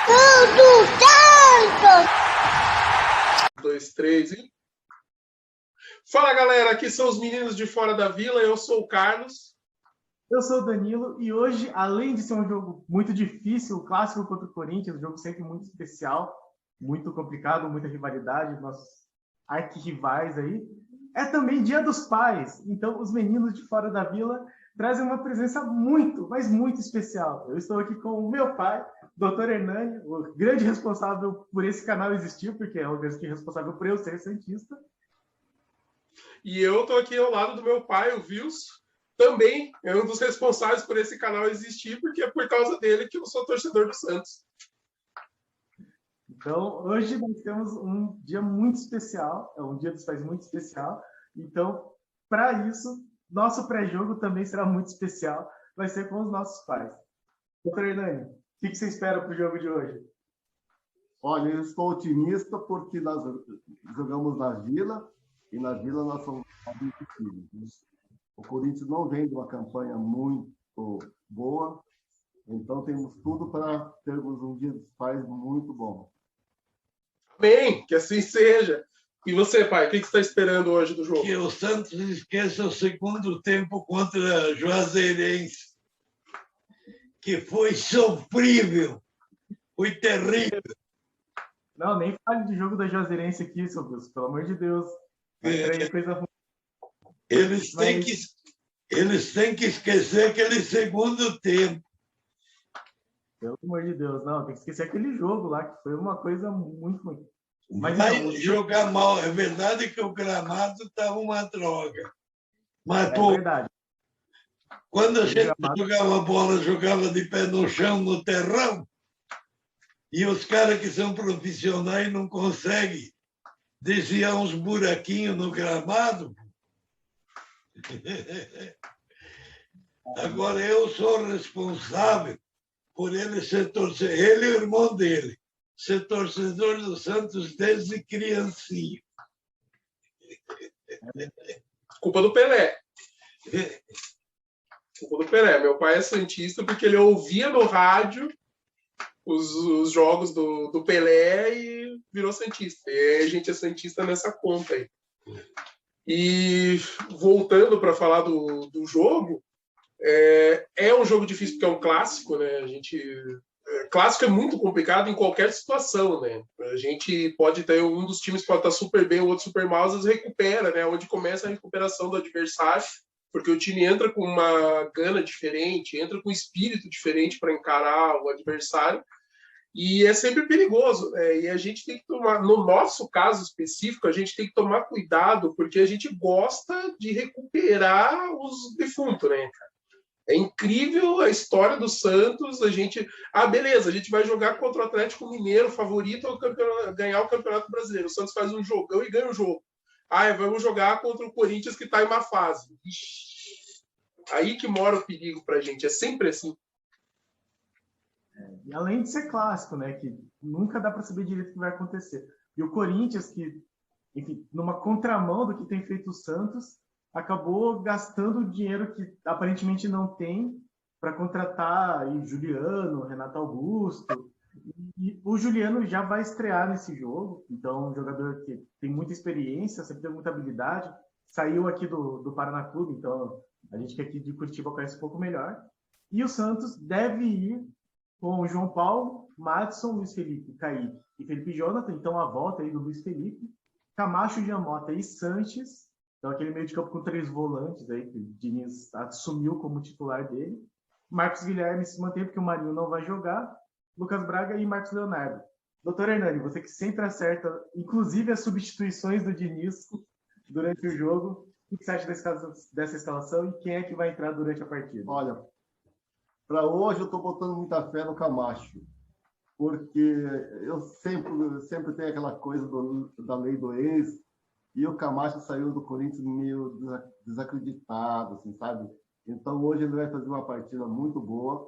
Tudo certo! Dois, três e... Fala, galera, aqui são os meninos de Fora da Vila, eu sou o Carlos. Eu sou o Danilo e hoje, além de ser um jogo muito difícil, o clássico contra o Corinthians, um jogo sempre muito especial, muito complicado, muita rivalidade, nossos arquirrivais aí, é também Dia dos Pais. Então, os meninos de Fora da Vila trazem uma presença muito, mas muito especial. Eu estou aqui com o meu pai, Dr. Hernani, o grande responsável por esse canal existir, porque é o grande responsável por eu ser santista. E eu estou aqui ao lado do meu pai, o Wilson, também é um dos responsáveis por esse canal existir, porque é por causa dele que eu sou torcedor do Santos. Então, hoje nós temos um dia muito especial, é um Dia dos Pais muito especial. Então, para isso, nosso pré-jogo também será muito especial, vai ser com os nossos pais. Doutor Hernani, o que você espera para o jogo de hoje? Olha, eu estou otimista porque nós jogamos na Vila e na Vila nós somos muito tímidos. O Corinthians não vem de uma campanha muito boa, então temos tudo para termos um Dia dos Pais muito bom. Bem, que assim seja. E você, pai, o que você está esperando hoje do jogo? Que o Santos esqueça o segundo tempo contra a Juazeirense, que foi sofrível, foi terrível. Não, nem fale de jogo da Juazeirense aqui, seu Deus, pelo amor de Deus. Coisa ruim. Eles têm que esquecer aquele segundo tempo. Pelo amor de Deus, não, tem que esquecer aquele jogo lá, que foi uma coisa muito ruim. Mas jogar mal, é verdade que o gramado estava uma droga. Mas, verdade. Quando a gente jogava bola, jogava de pé no chão, no terrão, e os caras que são profissionais não conseguem desviar uns buraquinhos no gramado. Agora, eu sou responsável por ele ser torcedor, ele e o irmão dele, ser torcedor do Santos desde criancinha. Culpa do Pelé. Culpa do Pelé. Meu pai é santista porque ele ouvia no rádio os jogos do Pelé e virou santista. E a gente é santista nessa conta aí. E voltando para falar do jogo, é um jogo difícil porque é um clássico, né? Clássico é muito complicado em qualquer situação, né? A gente pode ter um dos times pode estar super bem, o outro super mal, às vezes recupera, né? Onde começa a recuperação do adversário, porque o time entra com uma gana diferente, entra com um espírito diferente para encarar o adversário, e é sempre perigoso, né? E a gente tem que tomar, no nosso caso específico, a gente tem que tomar cuidado, porque a gente gosta de recuperar os defuntos, né, cara? É incrível a história do Santos. Beleza, a gente vai jogar contra o Atlético Mineiro, favorito ao ganhar o Campeonato Brasileiro. O Santos faz um jogão e ganha o jogo. Vamos jogar contra o Corinthians que está em uma fase. Ixi, aí que mora o perigo pra gente. É sempre assim. E além de ser clássico, né, que nunca dá para saber direito o que vai acontecer. E o Corinthians, que, enfim, numa contramão do que tem feito o Santos, acabou gastando dinheiro que aparentemente não tem para contratar aí Juliano, Renato Augusto. E o Juliano já vai estrear nesse jogo, então um jogador que tem muita experiência, sempre tem muita habilidade, saiu aqui do Paraná Clube, então a gente que aqui de Curitiba conhece um pouco melhor. E o Santos deve ir com o João Paulo, Madison, Luiz Felipe, Kaique e Felipe Jonathan, então a volta aí do Luiz Felipe, Camacho, Giamota e Sanches. Então, aquele meio de campo com 3 volantes aí, que o Diniz assumiu como titular dele. Marcos Guilherme se mantém, porque o Marinho não vai jogar. Lucas Braga e Marcos Leonardo. Doutor Hernani, você que sempre acerta, inclusive as substituições do Diniz durante o jogo, o que você acha dessa escalação e quem é que vai entrar durante a partida? Olha, para hoje eu estou botando muita fé no Camacho, porque eu sempre tenho aquela coisa da lei do ex. E o Camacho saiu do Corinthians meio desacreditado, assim, sabe? Então, hoje ele vai fazer uma partida muito boa.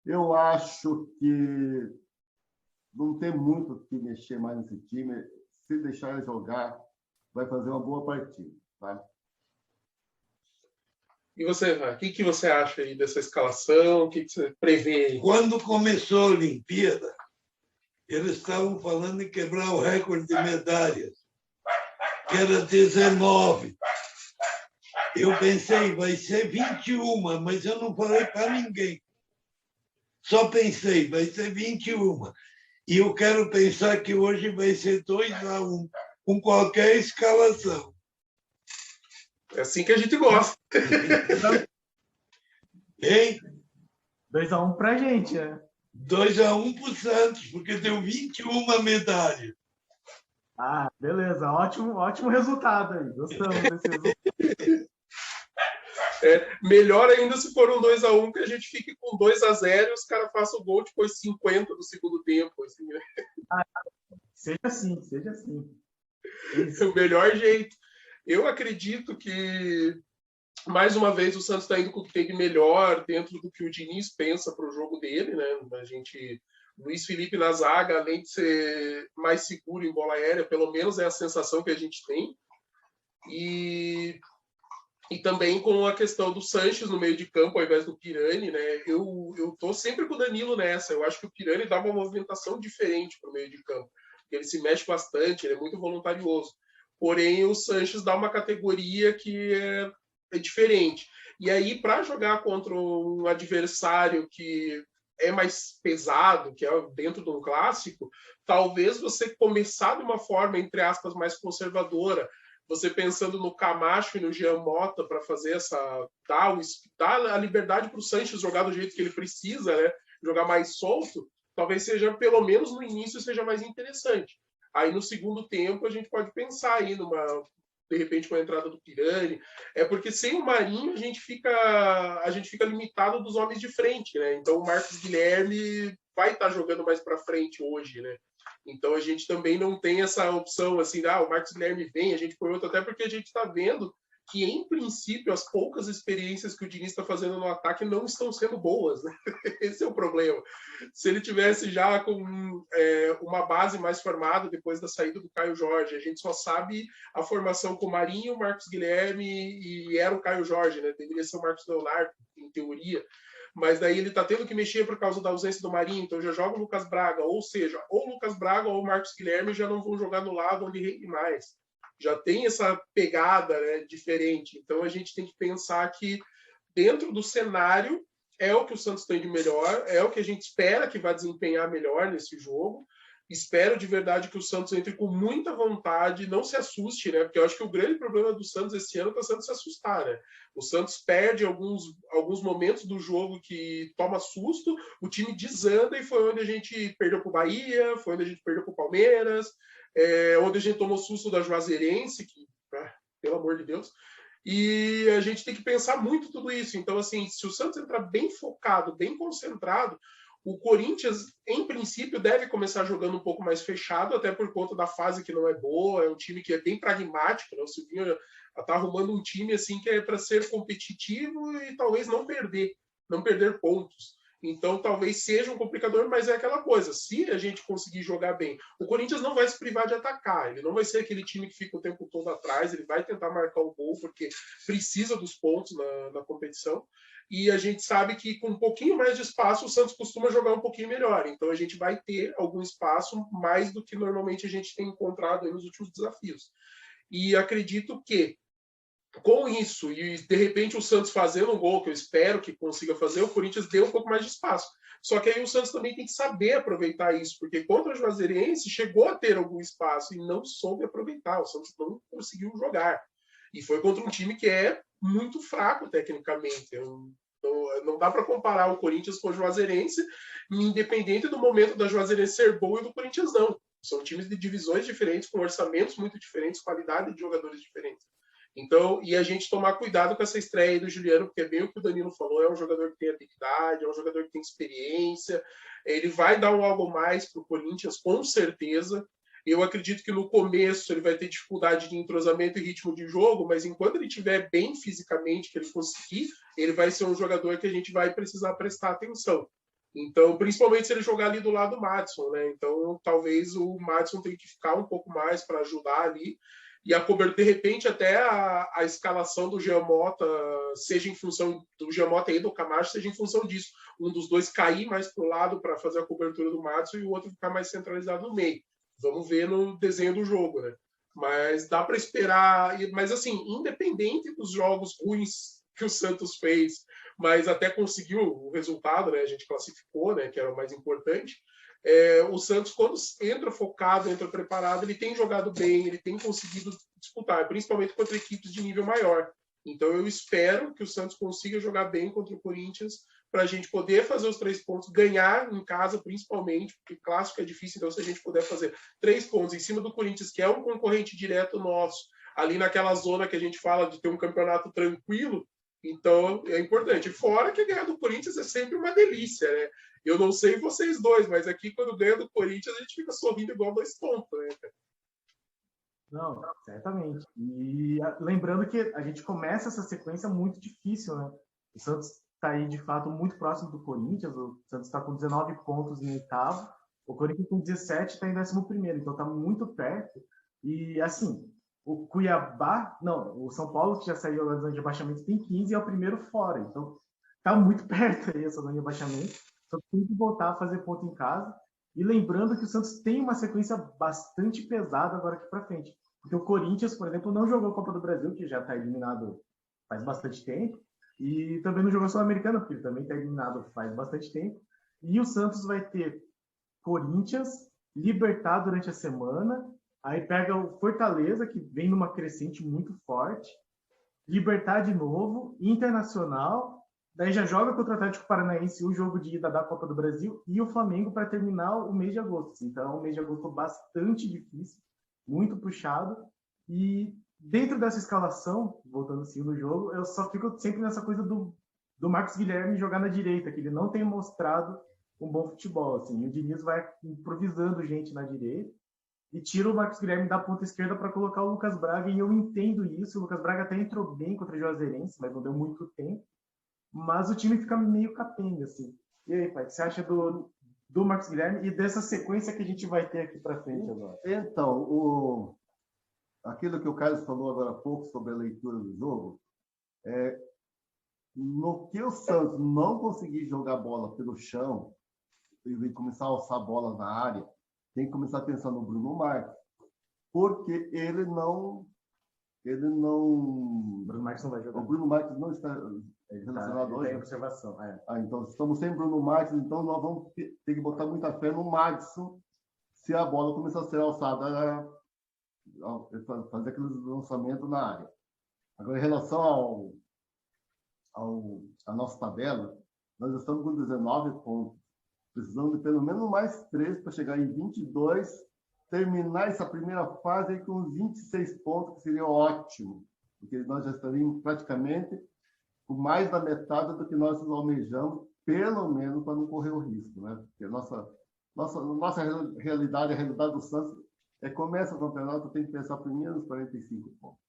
Eu acho que não tem muito o que mexer mais nesse time. Se deixar ele jogar, vai fazer uma boa partida, tá? E você, o que você acha aí dessa escalação? O que você prevê aí? Quando começou a Olimpíada, eles estavam falando em quebrar o recorde de medalhas, que era 19. Eu pensei, vai ser 21, mas eu não falei para ninguém. Só pensei, vai ser 21. E eu quero pensar que hoje vai ser 2-1, com qualquer escalação. É assim que a gente gosta. Hein? 2-1 pra gente, né? 2-1 para o Santos, porque deu 21 medalhas. Ah, beleza. Ótimo resultado aí. Gostamos desse resultado. Melhor ainda se for um 2-1, que a gente fique com 2-0 e os caras façam o gol depois 50 do segundo tempo. Assim, né? Seja assim, seja assim. É o melhor jeito. Eu acredito que, mais uma vez, o Santos está indo com o que tem de melhor dentro do que o Diniz pensa para o jogo dele, né? Luiz Felipe na zaga, além de ser mais seguro em bola aérea, pelo menos é a sensação que a gente tem. E também com a questão do Sanches no meio de campo, ao invés do Pirani, né? Eu tô sempre com o Danilo nessa. Eu acho que o Pirani dá uma movimentação diferente para o meio de campo. Ele se mexe bastante, ele é muito voluntarioso. Porém, o Sanches dá uma categoria que é diferente. E aí, para jogar contra um adversário que é mais pesado, que é dentro de um clássico, talvez você começar de uma forma, entre aspas, mais conservadora, você pensando no Camacho e no Jean Mota para fazer dar a liberdade para o Sanches jogar do jeito que ele precisa, né? Jogar mais solto, talvez seja, pelo menos no início, seja mais interessante. Aí no segundo tempo a gente pode pensar aí de repente com a entrada do Pirani, porque sem o Marinho a gente fica limitado dos homens de frente, né? Então o Marcos Guilherme vai estar jogando mais para frente hoje, né? Então a gente também não tem essa opção assim, o Marcos Guilherme vem, a gente põe outro, até porque a gente está vendo que, em princípio, as poucas experiências que o Diniz está fazendo no ataque não estão sendo boas, né? Esse é o problema. Se ele tivesse já com uma base mais formada depois da saída do Caio Jorge, a gente só sabe a formação com o Marinho, o Marcos Guilherme e era o Caio Jorge, né? Deveria ser o Marcos Leonardo, em teoria. Mas daí ele está tendo que mexer por causa da ausência do Marinho, então já joga o Lucas Braga, ou seja, ou o Lucas Braga ou o Marcos Guilherme já não vão jogar no lado onde rende mais. Já tem essa pegada, né, diferente. Então a gente tem que pensar que dentro do cenário é o que o Santos tem de melhor, é o que a gente espera que vai desempenhar melhor nesse jogo. Espero de verdade que o Santos entre com muita vontade, não se assuste, né? Porque eu acho que o grande problema do Santos esse ano está sendo se assustar, né? O Santos perde alguns momentos do jogo que toma susto, o time desanda, e foi onde a gente perdeu para o Bahia, foi onde a gente perdeu para o Palmeiras, onde a gente tomou susto da Juazeirense, que, pelo amor de Deus. E a gente tem que pensar muito tudo isso. Então, assim, se o Santos entrar bem focado, bem concentrado, o Corinthians, em princípio, deve começar jogando um pouco mais fechado, até por conta da fase que não é boa. É um time que é bem pragmático, né? O Silvinho está arrumando um time assim que é para ser competitivo e talvez não perder pontos. Então, talvez seja um complicador, mas é aquela coisa. Se a gente conseguir jogar bem, o Corinthians não vai se privar de atacar. Ele não vai ser aquele time que fica o tempo todo atrás. Ele vai tentar marcar o gol, porque precisa dos pontos na competição. E a gente sabe que com um pouquinho mais de espaço, o Santos costuma jogar um pouquinho melhor. Então, a gente vai ter algum espaço mais do que normalmente a gente tem encontrado aí nos últimos desafios. E acredito que, com isso, e de repente o Santos fazendo um gol, que eu espero que consiga fazer, o Corinthians deu um pouco mais de espaço. Só que aí o Santos também tem que saber aproveitar isso, porque contra o Juazeirense chegou a ter algum espaço e não soube aproveitar. O Santos não conseguiu jogar. E foi contra um time que é muito fraco tecnicamente. Não dá para comparar o Corinthians com o Juazeirense, independente do momento da Juazeirense ser boa e do Corinthians não. São times de divisões diferentes, com orçamentos muito diferentes, qualidade de jogadores diferentes. Então, e a gente tomar cuidado com essa estreia aí do Juliano, porque é bem o que o Danilo falou, é um jogador que tem habilidade, é um jogador que tem experiência, ele vai dar algo mais para o Corinthians, com certeza. Eu acredito que no começo ele vai ter dificuldade de entrosamento e ritmo de jogo, mas enquanto ele estiver bem fisicamente, que ele conseguir, ele vai ser um jogador que a gente vai precisar prestar atenção. Então, principalmente se ele jogar ali do lado do Madison, né? Então, talvez o Madison tenha que ficar um pouco mais para ajudar ali. E de repente, até a escalação do Jean Mota seja em função do Jean Mota e do Camacho, seja em função disso. um dos dois cair mais para o lado para fazer a cobertura do Maddison e o outro ficar mais centralizado no meio. Vamos ver no desenho do jogo, né? Mas dá para esperar. Mas, assim, independente dos jogos ruins que o Santos fez, mas até conseguiu o resultado, né? A gente classificou, né? Que era o mais importante. O Santos, quando entra focado, entra preparado, ele tem jogado bem, ele tem conseguido disputar, principalmente contra equipes de nível maior. Então, eu espero que o Santos consiga jogar bem contra o Corinthians para a gente poder fazer os 3 pontos, ganhar em casa, principalmente, porque clássico é difícil, então se a gente puder fazer 3 pontos em cima do Corinthians, que é um concorrente direto nosso, ali naquela zona que a gente fala de ter um campeonato tranquilo, então é importante. Fora que ganhar do Corinthians é sempre uma delícia, né? Eu não sei vocês dois, mas aqui quando ganha do Corinthians a gente fica sorrindo igual 2 pontos, né? Não, certamente. E lembrando que a gente começa essa sequência muito difícil, né? O Santos está aí, de fato, muito próximo do Corinthians. O Santos está com 19 pontos em oitavo. O Corinthians com 17 está em 11º. Então está muito perto. E, assim, o Cuiabá... Não, o São Paulo, que já saiu da zona de abaixamento, tem 15 e é o primeiro fora. Então está muito perto aí essa zona de abaixamento. Só tem que voltar a fazer ponto em casa. E lembrando que o Santos tem uma sequência bastante pesada agora aqui para frente. Porque o Corinthians, por exemplo, não jogou a Copa do Brasil, que já está eliminado faz bastante tempo. E também não jogou Sul-Americana, porque ele também está eliminado faz bastante tempo. E o Santos vai ter Corinthians, Libertad durante a semana. Aí pega o Fortaleza, que vem numa crescente muito forte. Libertad de novo, Internacional. Daí já joga contra o Atlético Paranaense o jogo de ida da Copa do Brasil e o Flamengo para terminar o mês de agosto. Então, é um mês de agosto bastante difícil, muito puxado. E dentro dessa escalação, voltando assim no jogo, eu só fico sempre nessa coisa do Marcos Guilherme jogar na direita, que ele não tem mostrado um bom futebol. Assim. E o Diniz vai improvisando gente na direita e tira o Marcos Guilherme da ponta esquerda para colocar o Lucas Braga. E eu entendo isso. O Lucas Braga até entrou bem contra o Juazeirense, mas não deu muito tempo. Mas o time fica meio capenga, assim. E aí, pai, o que você acha do Marcos Guilherme e dessa sequência que a gente vai ter aqui para frente agora? Então, aquilo que o Carlos falou agora há pouco sobre a leitura do jogo, no que o Santos não conseguir jogar bola pelo chão e começar a alçar a bola na área, tem que começar a pensar no Bruno Marques, porque ele não... O Bruno Marques não vai jogar. O Bruno Marques não está relacionado hoje. Tem observação. Então, estamos sem Bruno Marques, então nós vamos ter que botar muita fé no Madison se a bola começar a ser alçada, fazer aquele lançamento na área. Agora, em relação à nossa tabela, nós estamos com 19 pontos. Precisamos de pelo menos mais 3 para chegar em 22, terminar essa primeira fase aí com 26 pontos, que seria ótimo, porque nós já estaríamos praticamente com mais da metade do que nós almejamos, pelo menos para não correr o risco, né? Porque nossa realidade, a realidade do Santos, começa o campeonato, tem que pensar primeiro nos 45 pontos.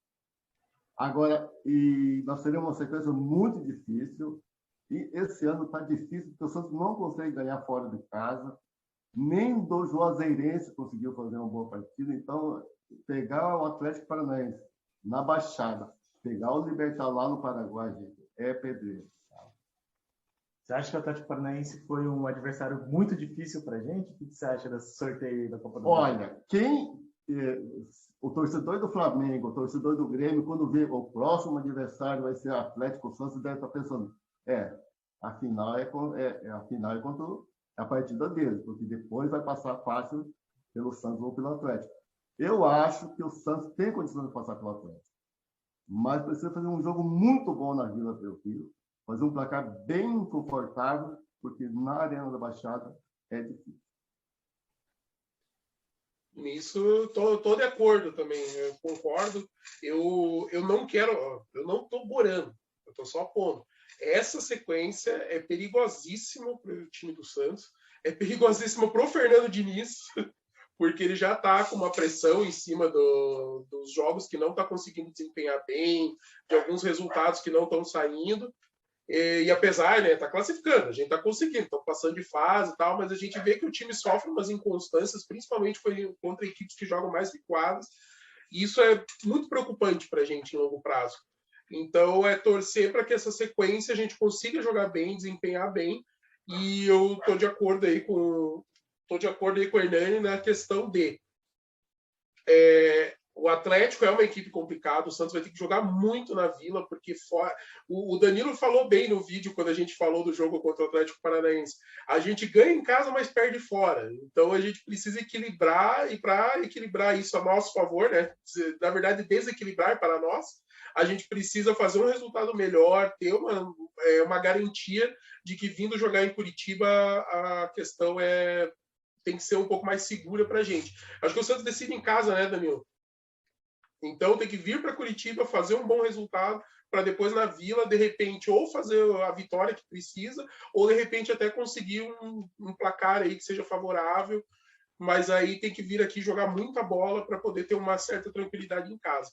Agora, e nós teremos uma sequência muito difícil, e esse ano está difícil, porque o Santos não consegue ganhar fora de casa, nem do Juazeirense conseguiu fazer uma boa partida. Então, pegar o Atlético Paranaense na Baixada, pegar o Libertad lá no Paraguai, gente, é pedreiro. Você acha que o Atlético Paranaense foi um adversário muito difícil para a gente? O que você acha desse sorteio da Copa do Brasil? Olha, o torcedor do Flamengo, o torcedor do Grêmio, quando vê o próximo adversário vai ser Atlético, o Santos deve estar pensando, a final é contra a partida deles, porque depois vai passar fácil pelo Santos ou pelo Atlético. Eu acho que o Santos tem condições de passar pelo Atlético, mas precisa fazer um jogo muito bom na Vila Belmiro, fazer um placar bem confortável, porque na Arena da Baixada é difícil. Nisso, estou de acordo também, eu concordo. Eu não estou borando, eu estou só pondo. Essa sequência é perigosíssima para o time do Santos, é perigosíssima para o Fernando Diniz, porque ele já está com uma pressão em cima dos jogos que não está conseguindo desempenhar bem, de alguns resultados que não estão saindo. E apesar, né, tá classificando, a gente tá conseguindo, estão passando de fase e tal, mas a gente vê que o time sofre umas inconstâncias, principalmente contra equipes que jogam mais recuadas, e isso é muito preocupante para a gente em longo prazo. Então, é torcer para que essa sequência a gente consiga jogar bem, desempenhar bem, E eu estou de acordo aí com o Hernani na questão de o Atlético é uma equipe complicada, o Santos vai ter que jogar muito na Vila, porque o Danilo falou bem no vídeo quando a gente falou do jogo contra o Atlético Paranaense. A gente ganha em casa, mas perde fora. Então a gente precisa equilibrar, e para equilibrar isso a nosso favor, né? Na verdade, desequilibrar para nós, a gente precisa fazer um resultado melhor, ter uma garantia de que vindo jogar em Curitiba a questão tem que ser um pouco mais segura para a gente. Acho que o Santos decide em casa, né, Danilo? Então tem que vir para Curitiba, fazer um bom resultado, para depois na Vila, de repente, ou fazer a vitória que precisa, ou de repente até conseguir um placar aí que seja favorável, mas aí tem que vir aqui jogar muita bola para poder ter uma certa tranquilidade em casa.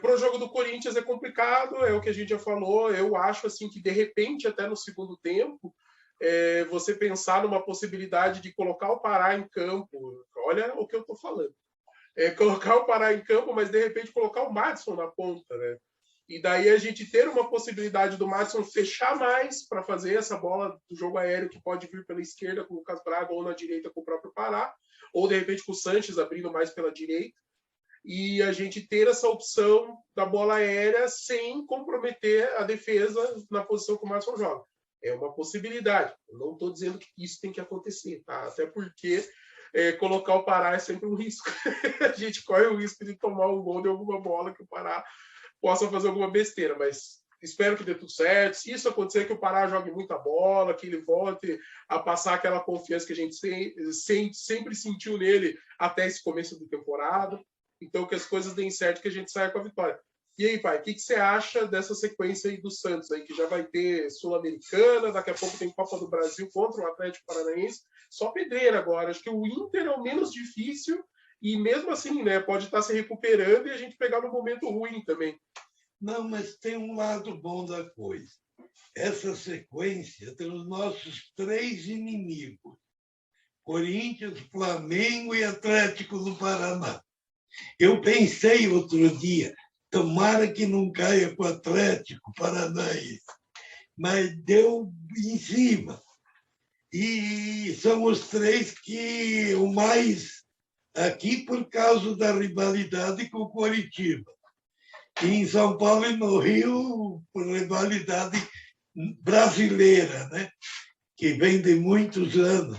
Para o jogo do Corinthians é complicado, é o que a gente já falou. Eu acho assim que de repente até no segundo tempo você pensar numa possibilidade de colocar o Pará em campo. Olha o que eu estou falando. Colocar o Pará em campo, mas de repente colocar o Madison na ponta, né? E daí a gente ter uma possibilidade do Madison fechar mais para fazer essa bola do jogo aéreo que pode vir pela esquerda com o Lucas Braga ou na direita com o próprio Pará, ou de repente com o Sanches abrindo mais pela direita. E a gente ter essa opção da bola aérea sem comprometer a defesa na posição que o Madison joga. É uma possibilidade. Eu não estou dizendo que isso tem que acontecer, tá? Até porque colocar o Pará é sempre um risco. A gente corre o risco de tomar um gol de alguma bola que o Pará possa fazer alguma besteira, mas espero que dê tudo certo. Se isso acontecer, que o Pará jogue muita bola, que ele volte a passar aquela confiança que a gente sempre sentiu nele até esse começo da temporada. Então, que as coisas deem certo, que a gente saia com a vitória. E aí, pai, o que você acha dessa sequência aí do Santos, aí, que já vai ter Sul-Americana, daqui a pouco tem Copa do Brasil contra o Atlético Paranaense, só pedreira agora. Acho que o Inter é o menos difícil e mesmo assim, né, pode estar se recuperando e a gente pegar no momento ruim também. Não, mas tem um lado bom da coisa. Essa sequência tem os nossos 3 inimigos: Corinthians, Flamengo e Atlético do Paraná. Eu pensei outro dia, tomara que não caia com o Atlético Paranaense, mas deu em cima. E são os 3 que o mais aqui por causa da rivalidade com o Coritiba. E em São Paulo e no Rio, por rivalidade brasileira, né? Que vem de muitos anos.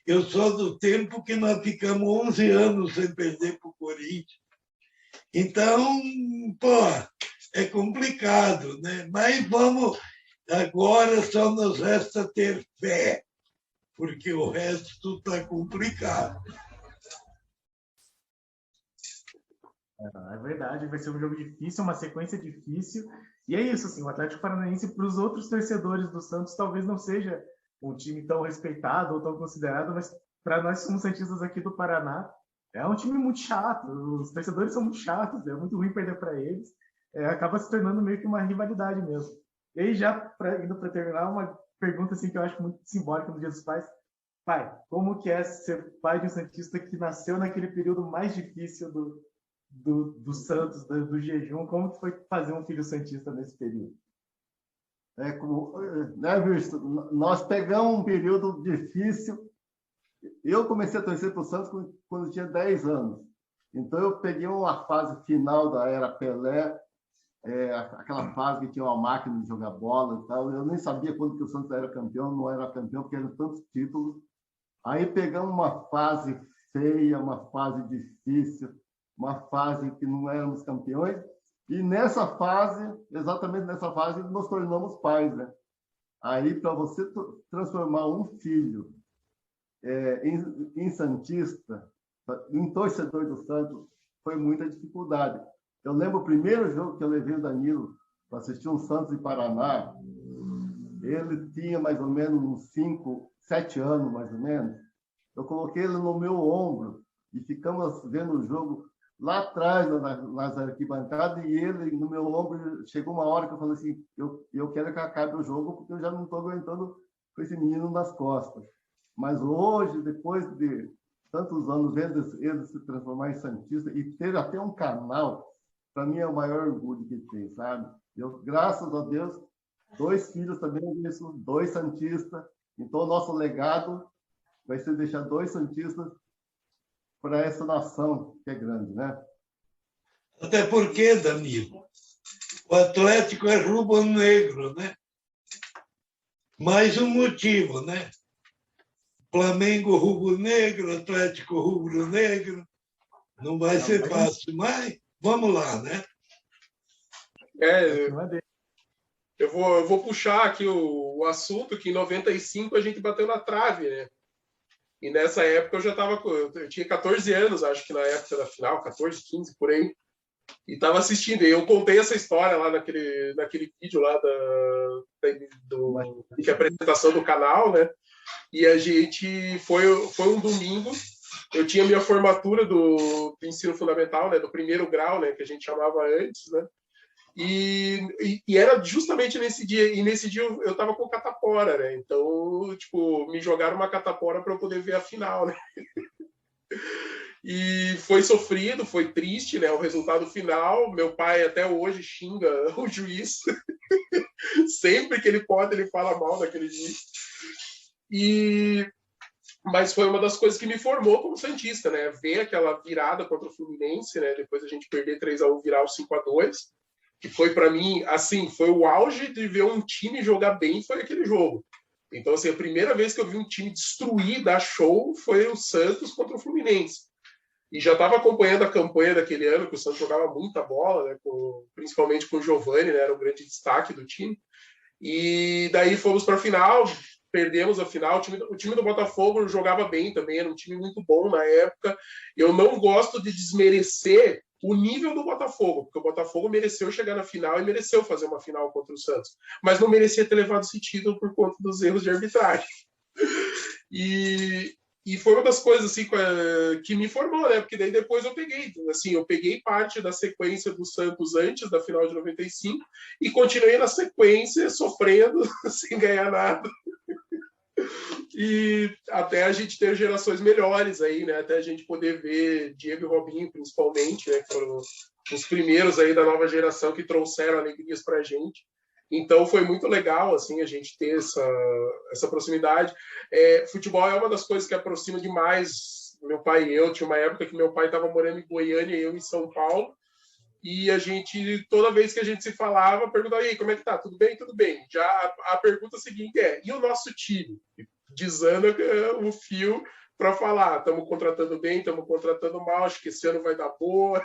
Eu sou do tempo que nós ficamos 11 anos sem perder para o Corinthians. Então, é complicado, né? Mas vamos, agora só nos resta ter fé, porque o resto está complicado. É verdade, vai ser um jogo difícil, uma sequência difícil. E é isso, assim, o Atlético Paranaense, para os outros torcedores do Santos, talvez não seja um time tão respeitado ou tão considerado, mas para nós, como santistas aqui do Paraná, é um time muito chato. Os torcedores são muito chatos, é muito ruim perder para eles. Acaba se tornando meio que uma rivalidade mesmo. E aí, já indo para terminar, uma pergunta assim, que eu acho muito simbólica no Dia dos Pais. Pai, como que é ser pai de um santista que nasceu naquele período mais difícil do Santos, do jejum? Como que foi fazer um filho santista nesse período? Né, Visto? Nós pegamos um período difícil. Eu comecei a torcer para o Santos quando eu tinha 10 anos. Então, eu peguei uma fase final da era Pelé, aquela fase que tinha uma máquina de jogar bola e tal. Eu nem sabia quando que o Santos era campeão, não era campeão, porque eram tantos títulos. Aí pegamos uma fase feia, uma fase difícil, uma fase que não éramos campeões. E nessa fase, exatamente nessa fase, nos tornamos pais, né? Aí, para você transformar um filho em santista, em torcedor do Santos, foi muita dificuldade. Eu lembro o primeiro jogo que eu levei o Danilo para assistir um Santos e Paraná. Ele tinha mais ou menos uns 5, 7 anos, mais ou menos. Eu coloquei ele no meu ombro e ficamos vendo o jogo lá atrás, nas arquibancadas, e ele no meu ombro. Chegou uma hora que eu falei assim, eu quero que acabe o jogo, porque eu já não estou aguentando com esse menino nas costas. Mas hoje, depois de tantos anos, vendo ele se transformar em santista e ter até um canal, para mim é o maior orgulho que tem, sabe? Eu, graças a Deus, 2 filhos também disso, 2 santistas. Então, o nosso legado vai ser deixar 2 santistas para essa nação que é grande, né? Até porque, Danilo, o Atlético é rubro-negro, né? Mais um motivo, né? Flamengo rubro-negro, Atlético rubro-negro. Não vai ser fácil, mas vamos lá, né? Eu vou puxar aqui o assunto que em 95 a gente bateu na trave, né? E nessa época eu tinha 14 anos, acho que na época da final, 14, 15, por aí. E estava assistindo. E eu contei essa história lá naquele vídeo lá de apresentação do canal, né? E a gente foi um domingo. Eu tinha minha formatura do ensino fundamental, né? Do primeiro grau, né? Que a gente chamava antes, né? E era justamente nesse dia. E nesse dia eu estava com catapora, né? Então, tipo, me jogaram uma catapora para eu poder ver a final, né? E foi sofrido, foi triste, né? O resultado final. Meu pai até hoje xinga o juiz. Sempre que ele pode, ele fala mal daquele juiz. Mas foi uma das coisas que me formou como santista, né? Ver aquela virada contra o Fluminense, né? Depois a gente perder 3-1, virar o 5-2, que foi para mim, assim, foi o auge de ver um time jogar bem, foi aquele jogo. Então, assim, a primeira vez que eu vi um time destruir, dar show, foi o Santos contra o Fluminense. E já estava acompanhando a campanha daquele ano, que o Santos jogava muita bola, né? Principalmente com o Giovani, né? Era o grande destaque do time. E daí fomos para a final, perdemos a final. O time do Botafogo jogava bem também, era um time muito bom na época. Eu não gosto de desmerecer o nível do Botafogo, porque o Botafogo mereceu chegar na final e mereceu fazer uma final contra o Santos, mas não merecia ter levado esse título por conta dos erros de arbitragem. E foi uma das coisas assim que me formou, né? Porque daí depois eu peguei parte da sequência do Santos antes da final de 95 e continuei na sequência sofrendo sem ganhar nada. E até a gente ter gerações melhores aí, né? Até a gente poder ver Diego e Robinho, principalmente, né? Que foram os primeiros aí da nova geração que trouxeram alegrias pra gente. Então foi muito legal assim a gente ter essa proximidade. Futebol é uma das coisas que aproxima demais meu pai e eu. Tinha uma época que meu pai estava morando em Goiânia e eu em São Paulo. E a gente, toda vez que a gente se falava, perguntava: e aí, como é que tá? Tudo bem? Tudo bem. Já a pergunta seguinte e o nosso time? Desanda o fio para falar: estamos contratando bem, estamos contratando mal, acho que esse ano vai dar boa.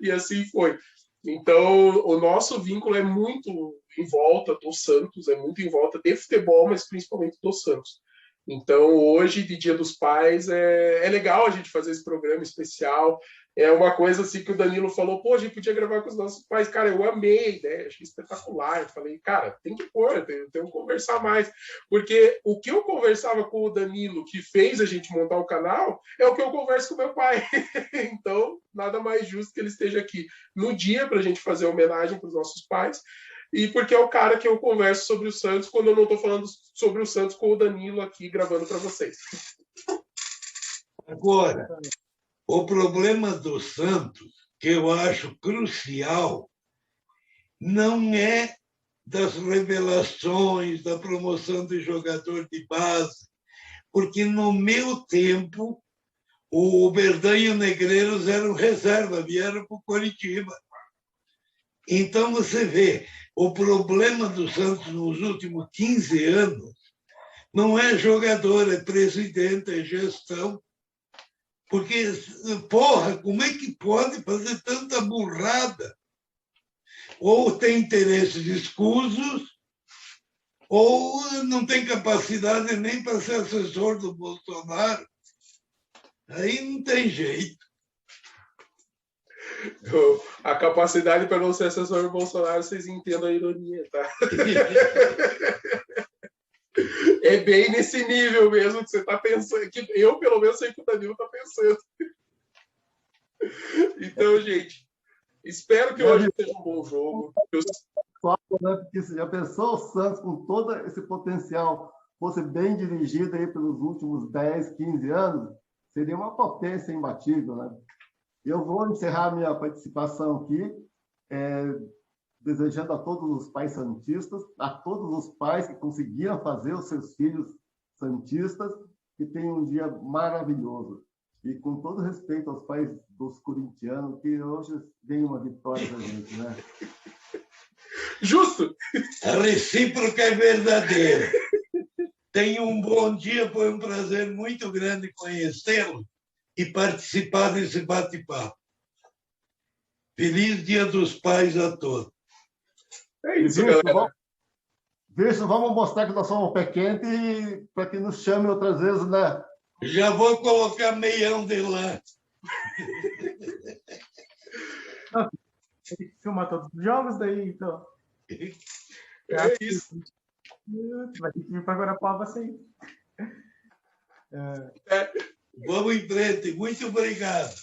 E assim foi. Então, o nosso vínculo é muito em volta do Santos, é muito em volta de futebol, mas principalmente do Santos. Então, hoje, de Dia dos Pais, é legal a gente fazer esse programa especial. É uma coisa assim que o Danilo falou: pô, a gente podia gravar com os nossos pais. Cara, eu amei a ideia, achei espetacular. Eu falei: cara, tem que pôr, tem que conversar mais. Porque o que eu conversava com o Danilo, que fez a gente montar o canal, é o que eu converso com meu pai. Então, nada mais justo que ele esteja aqui no dia para a gente fazer homenagem para os nossos pais. E porque é o cara que eu converso sobre o Santos quando eu não estou falando sobre o Santos com o Danilo aqui gravando para vocês. Agora, o problema do Santos, que eu acho crucial, não é das revelações, da promoção de jogador de base, porque no meu tempo o Berdan e o Negreiros eram reserva, vieram para o Coritiba. Então você vê, o problema do Santos nos últimos 15 anos não é jogador, é presidente, é gestão. Porque, porra, como é que pode fazer tanta burrada? Ou tem interesses escusos, ou não tem capacidade nem para ser assessor do Bolsonaro. Aí não tem jeito. A capacidade para não ser assessor do Bolsonaro, vocês entendam a ironia, tá? É bem nesse nível mesmo que você está pensando, que eu, pelo menos, sei que o Danilo está pensando. Então, gente, espero que hoje seja um bom jogo. Porque você já pensou o Santos com todo esse potencial fosse bem dirigido aí pelos últimos 10, 15 anos, seria uma potência imbatível, né? Eu vou encerrar minha participação aqui, desejando a todos os pais santistas, a todos os pais que conseguiram fazer os seus filhos santistas, que tenham um dia maravilhoso. E com todo respeito aos pais dos corintianos, que hoje vem uma vitória da gente, né? Justo! A recíproca é verdadeira. Tenha um bom dia, foi um prazer muito grande conhecê-lo e participar desse bate-papo. Feliz Dia dos Pais a todos. É isso, galera. Wilson, vamos mostrar que nós somos pé quente para que nos chame outras vezes, né? Já vou colocar meião de lã. Tem que filmar todos os jogos daí, então. É isso. Vai ter que vir para Guarapuava sem. Vamos em frente. Muito obrigado.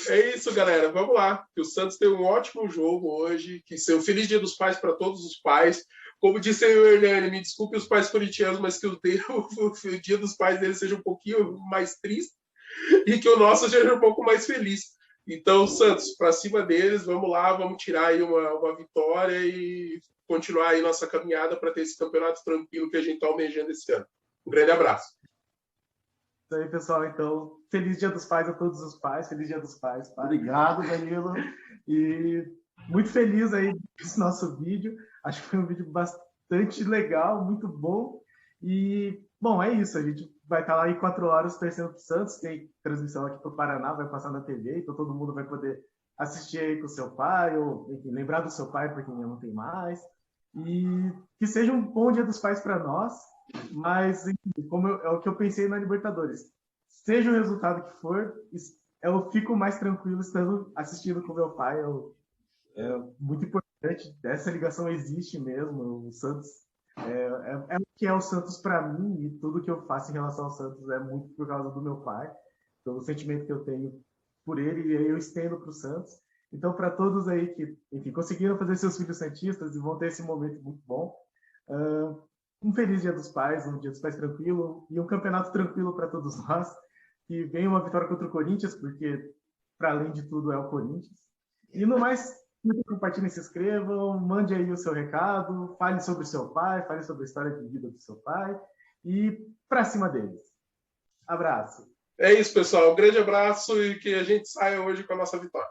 É isso, galera. Vamos lá. Que o Santos tem um ótimo jogo hoje. Que seja um feliz Dia dos Pais para todos os pais. Como disse o Hernani, me desculpe os pais corintianos, mas que o Dia dos Pais deles seja um pouquinho mais triste e que o nosso seja um pouco mais feliz. Então, Santos, para cima deles, vamos lá, vamos tirar aí uma vitória e continuar aí nossa caminhada para ter esse campeonato tranquilo que a gente está almejando esse ano. Um grande abraço. Isso aí, pessoal. Então, feliz Dia dos Pais a todos os pais. Feliz Dia dos Pais. Pai. Obrigado, Danilo. E muito feliz aí desse nosso vídeo. Acho que foi um vídeo bastante legal, muito bom. E, bom, é isso. A gente vai estar lá em 4 horas torcendo para o Santos. Tem transmissão aqui para o Paraná, vai passar na TV, então todo mundo vai poder assistir aí com o seu pai, ou enfim, lembrar do seu pai, porque não tem mais. E que seja um bom Dia dos Pais para nós. Mas, enfim, é o que eu pensei na Libertadores. Seja o resultado que for, eu fico mais tranquilo estando assistindo com meu pai. É muito importante. Essa ligação existe mesmo. O Santos é o que é o Santos para mim, e tudo que eu faço em relação ao Santos é muito por causa do meu pai, pelo sentimento que eu tenho por ele, e eu estendo para o Santos. Então, para todos aí que, enfim, conseguiram fazer seus filhos santistas e vão ter esse momento muito bom, um feliz Dia dos Pais, um Dia dos Pais tranquilo e um campeonato tranquilo para todos nós. Que venha uma vitória contra o Corinthians, porque, para além de tudo, é o Corinthians. E no mais, compartilhem, se inscrevam, mande aí o seu recado, fale sobre o seu pai, fale sobre a história de vida do seu pai e para cima deles. Abraço. É isso, pessoal. Um grande abraço e que a gente saia hoje com a nossa vitória.